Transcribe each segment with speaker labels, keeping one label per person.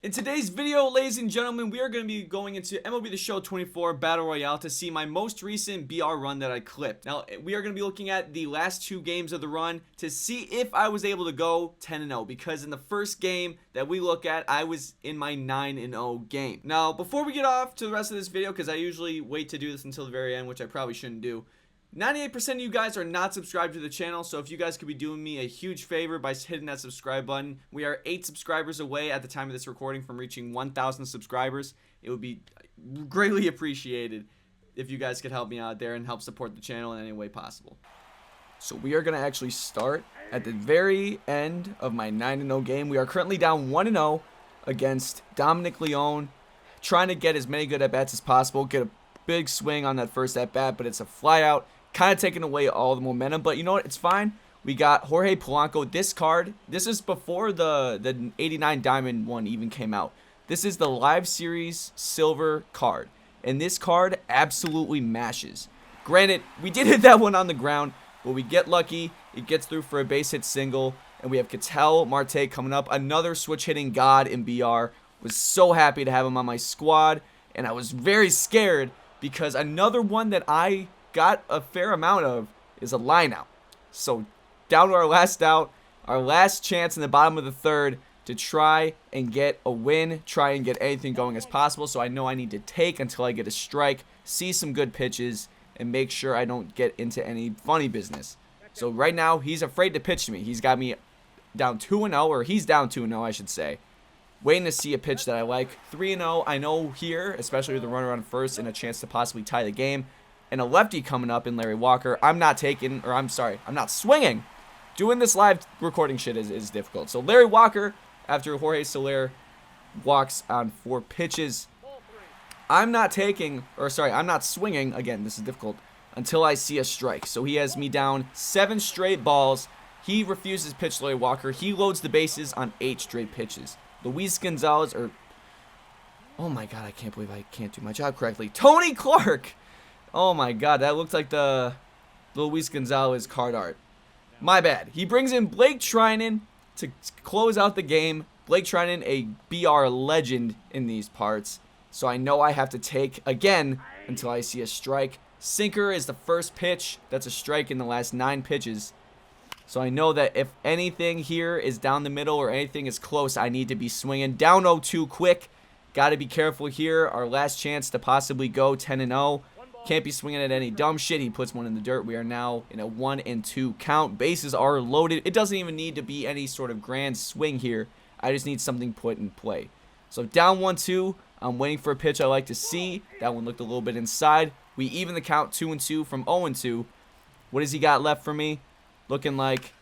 Speaker 1: In today's video, ladies and gentlemen, we are going to be going into MLB The Show 24 Battle Royale to see my most recent BR run that I clipped. Now, we are going to be looking at the last two games of the run to see if I was able to go 10-0, because in the first game that we look at, I was in my 9-0 game. Now, before we get off to the rest of this video, because I usually wait to do this until the very end, which I probably shouldn't do, 98% of you guys are not subscribed to the channel, so if you guys could be doing me a huge favor by hitting that subscribe button. We are 8 subscribers away at the time of this recording from reaching 1,000 subscribers. It would be greatly appreciated if you guys could help me out there and help support the channel in any way possible. So we are going to actually start at the very end of my 9-0 game. We are currently down 1-0 against Dominic Leone, trying to get as many good at-bats as possible, get a big swing on that first at-bat, but it's a fly-out. Kind of taking away all the momentum, but you know what? It's fine. We got Jorge Polanco. This card, this is before the 89 Diamond one even came out. This is the Live Series Silver card, and this card absolutely mashes. Granted, we did hit that one on the ground, but we get lucky. It gets through for a base hit single, and we have Ketel Marte coming up, another switch hitting god in BR. Was so happy to have him on my squad, and I was very scared because another one that I got a fair amount of is a line out. So down to our last out, our last chance in the bottom of the third to try and get a win, try and get anything going as possible. So I know I need to take until I get a strike, see some good pitches, and make sure I don't get into any funny business. So right now, he's afraid to pitch to me. He's got me down 2-0, or he's down 2-0, I should say. Waiting to see a pitch that I like. 3-0, I know here, especially with the runner on first and a chance to possibly tie the game. And a lefty coming up in Larry Walker. I'm not swinging. Doing this live recording shit is difficult. So Larry Walker, after Jorge Soler walks on 4 pitches. I'm not swinging, again, this is difficult, until I see a strike. So he has me down 7 straight balls. He refuses to pitch Larry Walker. He loads the bases on 8 straight pitches. Luis Gonzalez, oh my god, I can't believe I can't do my job correctly. Tony Clark! Oh my god, that looked like the Luis Gonzalez card art. My bad. He brings in Blake Trinan to close out the game. Blake Trinan, a BR legend in these parts. So I know I have to take again until I see a strike. Sinker is the first pitch. That's a strike in the last 9 pitches. So I know that if anything here is down the middle or anything is close, I need to be swinging. Down 0-2 quick. Got to be careful here. Our last chance to possibly go 10-0. Can't be swinging at any dumb shit. He puts one in the dirt. We are now in a 1-2 count. Bases are loaded. It doesn't even need to be any sort of grand swing here. I just need something put in play. So down 1-2. I'm waiting for a pitch I like to see. That one looked a little bit inside. We even the count 2-2 from 0-2. What has he got left for me? Looking like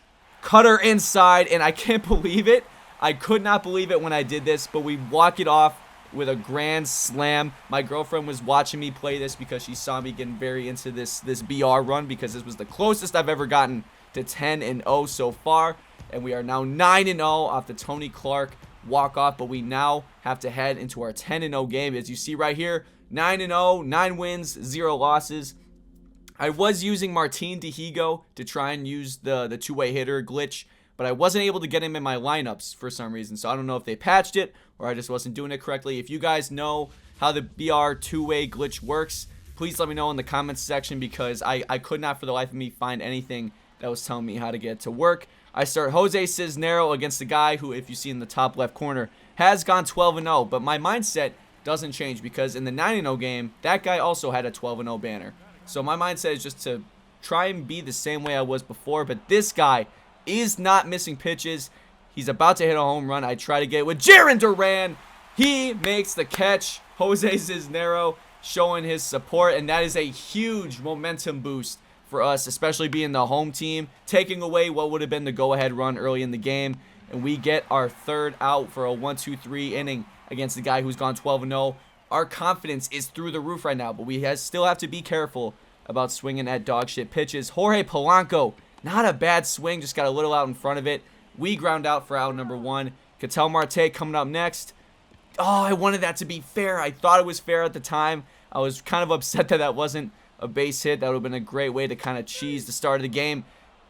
Speaker 1: cutter inside, and I can't believe it. I could not believe it when I did this, but we walk it off with a grand slam. My girlfriend was watching me play this because she saw me getting very into this BR run, because this was the closest I've ever gotten to 10-0 so far. And we are now 9-0 off the Tony Clark walk-off, but we now have to head into our 10-0 game. As you see right here, 9-0, 9 wins, 0 losses. I was using Martin Dihigo to try and use the two-way hitter glitch, but I wasn't able to get him in my lineups for some reason. So I don't know if they patched it or I just wasn't doing it correctly. If you guys know how the BR two-way glitch works, please let me know in the comments section, because I could not for the life of me find anything that was telling me how to get it to work. I start Jose Cisnero against the guy who, if you see in the top left corner, has gone 12-0. But my mindset doesn't change, because in the 9-0 game, that guy also had a 12-0 banner. So my mindset is just to try and be the same way I was before. But this guy is not missing pitches. He's about to hit a home run. I try to get it with Jarren Duran. He makes the catch. Jose Cisnero showing his support, and that is a huge momentum boost for us, especially being the home team, taking away what would have been the go-ahead run early in the game. And we get our 3rd out for a 1-2-3 inning against the guy who's gone 12-0. Our confidence is through the roof right now, but we still have to be careful about swinging at dog shit pitches. Jorge Polanco, not a bad swing, just got a little out in front of it. We ground out for out number 1. Ketel Marte coming up next. Oh, I wanted that to be fair. I thought it was fair at the time. I was kind of upset that wasn't a base hit. That would have been a great way to kind of cheese the start of the game.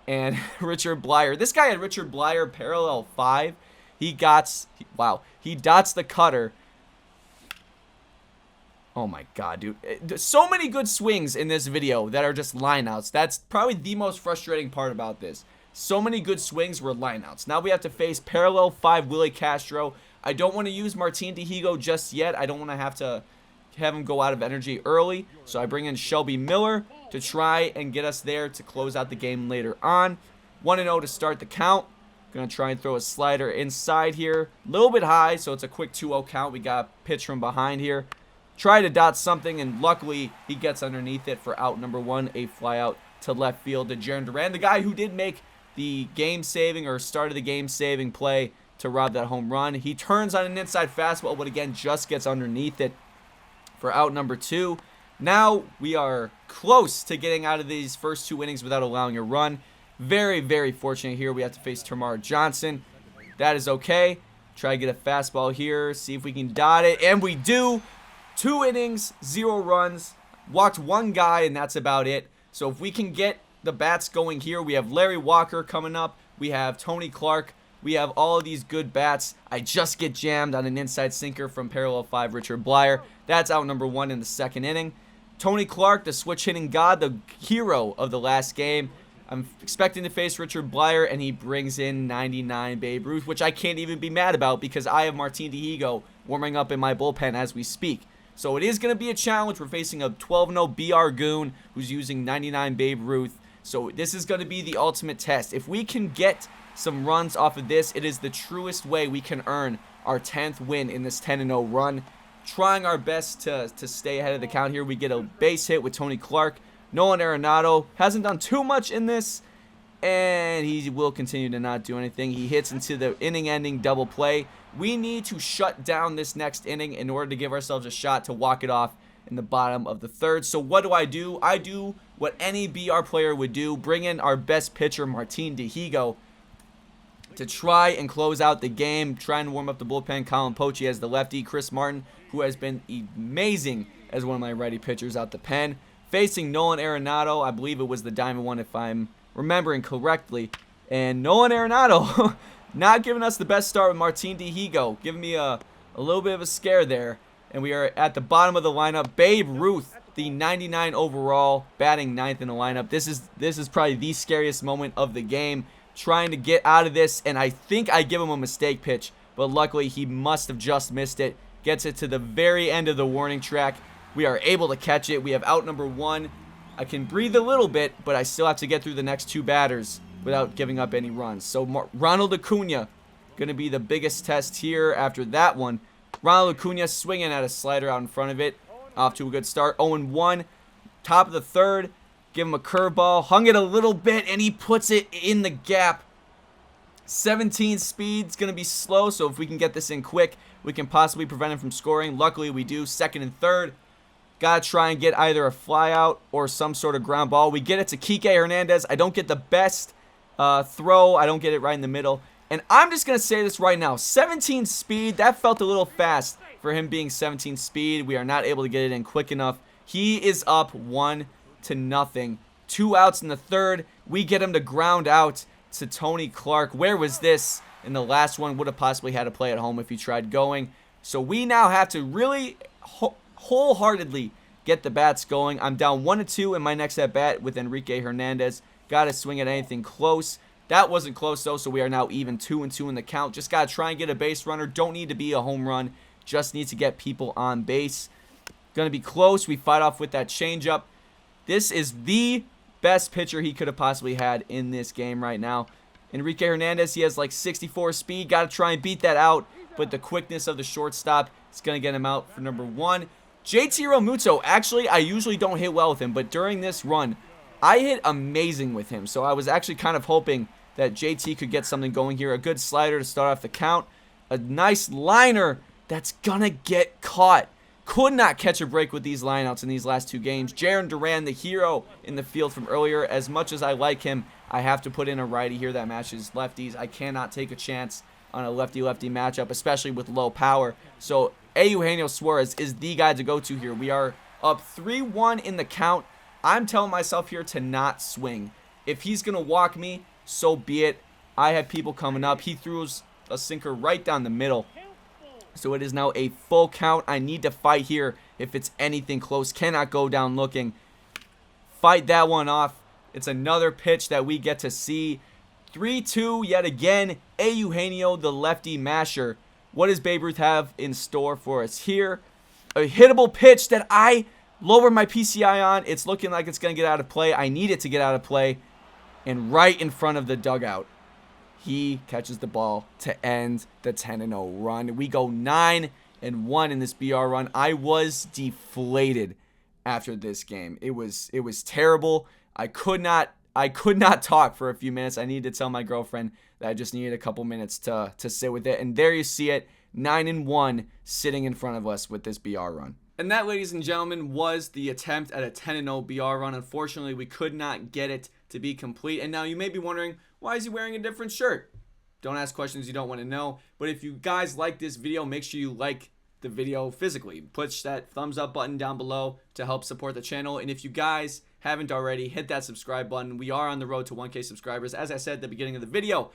Speaker 1: And Richard Blyer. This guy had Richard Blyer parallel 5. Wow, he dots the cutter. Oh my god, dude. So many good swings in this video that are just lineouts. That's probably the most frustrating part about this. So many good swings were lineouts. Now we have to face parallel 5 Willie Castro. I don't want to use Martin Dihigo just yet. I don't want to have him go out of energy early. So I bring in Shelby Miller to try and get us there to close out the game later on. 1-0 to start the count. Going to try and throw a slider inside here. A little bit high, so it's a quick 2-0 count. We got a pitch from behind here. Try to dot something, and luckily he gets underneath it for out number 1, a fly out to left field to Jarren Duran, the guy who did make the game-saving or started the game-saving play to rob that home run. He turns on an inside fastball, but again just gets underneath it for out number 2. Now we are close to getting out of these first 2 innings without allowing a run. Very, very fortunate here. We have to face Termarr Johnson. That is okay. Try to get a fastball here, see if we can dot it, and we do. 2 innings, 0 runs, walked 1 guy, and that's about it. So if we can get the bats going here, we have Larry Walker coming up, we have Tony Clark, we have all of these good bats. I just get jammed on an inside sinker from parallel 5 Richard Blyer. That's out number 1 in the 2nd inning. Tony Clark, the switch hitting god, the hero of the last game. I'm expecting to face Richard Blyer, and he brings in 99 Babe Ruth, which I can't even be mad about because I have Martin Dihigo warming up in my bullpen as we speak. So it is going to be a challenge. We're facing a 12-0 BR Goon who's using 99 Babe Ruth. So this is going to be the ultimate test. If we can get some runs off of this, it is the truest way we can earn our 10th win in this 10-0 run. Trying our best to stay ahead of the count here. We get a base hit with Tony Clark. Nolan Arenado hasn't done too much in this, and he will continue to not do anything. He hits into the inning-ending double play. We need to shut down this next inning in order to give ourselves a shot to walk it off in the bottom of the 3rd. So what do? I do what any BR player would do. Bring in our best pitcher, Martin Dihigo, to try and close out the game. Try and warm up the bullpen. Colin Poche as the lefty. Chris Martin, who has been amazing as one of my righty pitchers out the pen. Facing Nolan Arenado. I believe it was the diamond one if I'm remembering correctly. And Nolan Arenado not giving us the best start with Martin Dihigo. Giving me a little bit of a scare there. And we are at the bottom of the lineup. Babe Ruth, the 99 overall, batting 9th in the lineup. This is probably the scariest moment of the game. Trying to get out of this, and I think I give him a mistake pitch. But luckily, he must have just missed it. Gets it to the very end of the warning track. We are able to catch it. We have out number 1. I can breathe a little bit, but I still have to get through the next 2 batters without giving up any runs. So Ronald Acuna going to be the biggest test here after that one. Ronald Acuna swinging at a slider out in front of it. Off to a good start. 0-1. Top of the 3rd. Give him a curveball. Hung it a little bit, and he puts it in the gap. 17 speed's going to be slow, so if we can get this in quick, we can possibly prevent him from scoring. Luckily, we do. 2nd and 3rd. Got to try and get either a fly out or some sort of ground ball. We get it to Kike Hernandez. I don't get the best throw. I don't get it right in the middle. And I'm just going to say this right now. 17 speed, that felt a little fast for him being 17 speed. We are not able to get it in quick enough. He is up 1-0. 2 outs in the 3rd. We get him to ground out to Tony Clark. Where was this? In the last one, would have possibly had to play at home if he tried going. So we now have to really wholeheartedly get the bats going. I'm down 1-2 in my next at bat with Enrique Hernandez. Got to swing at anything close. That wasn't close though, so we are now even 2-2 in the count. Just got to try and get a base runner. Don't need to be a home run. Just need to get people on base. Going to be close. We fight off with that changeup. This is the best pitcher he could have possibly had in this game right now. Enrique Hernandez, he has like 64 speed. Got to try and beat that out. But the quickness of the shortstop is going to get him out for number 1. JT Realmuto, actually, I usually don't hit well with him. But during this run, I hit amazing with him. So I was actually kind of hoping that JT could get something going here. A good slider to start off the count. A nice liner that's going to get caught. Could not catch a break with these lineouts in these last 2 games. Jarren Duran, the hero in the field from earlier. As much as I like him, I have to put in a righty here that matches lefties. I cannot take a chance on a lefty-lefty matchup, especially with low power. So Eugenio Suarez is the guy to go to here. We are up 3-1 in the count. I'm telling myself here to not swing. If he's going to walk me, so be it. I have people coming up. He throws a sinker right down the middle. So it is now a full count. I need to fight here if it's anything close. Cannot go down looking. Fight that one off. It's another pitch that we get to see. 3-2 yet again. Eugenio, the lefty masher. What does Babe Ruth have in store for us here? A hittable pitch that I lower my PCI on. It's looking like it's going to get out of play. I need it to get out of play. And right in front of the dugout, he catches the ball to end the 10-0 run. We go 9-1 in this BR run. I was deflated after this game. It was terrible. I could not talk for a few minutes. I needed to tell my girlfriend that I just needed a couple minutes to sit with it. And there you see it, 9-1 sitting in front of us with this BR run. And that, ladies and gentlemen, was the attempt at a 10-0 BR run. Unfortunately, we could not get it to be complete. And now you may be wondering, why is he wearing a different shirt? Don't ask questions you don't want to know. But if you guys like this video, make sure you like the video physically. Push that thumbs up button down below to help support the channel. And if you guys haven't already, hit that subscribe button. We are on the road to 1K subscribers. As I said at the beginning of the video,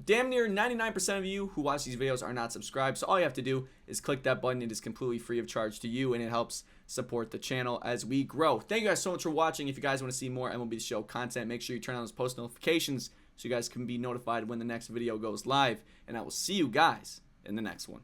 Speaker 1: damn near 99% of you who watch these videos are not subscribed. So all you have to do is click that button. It is completely free of charge to you, and it helps support the channel as we grow. Thank you guys so much for watching. If you guys want to see more MLB The Show content, make sure you turn on those post notifications so you guys can be notified when the next video goes live. And I will see you guys in the next one.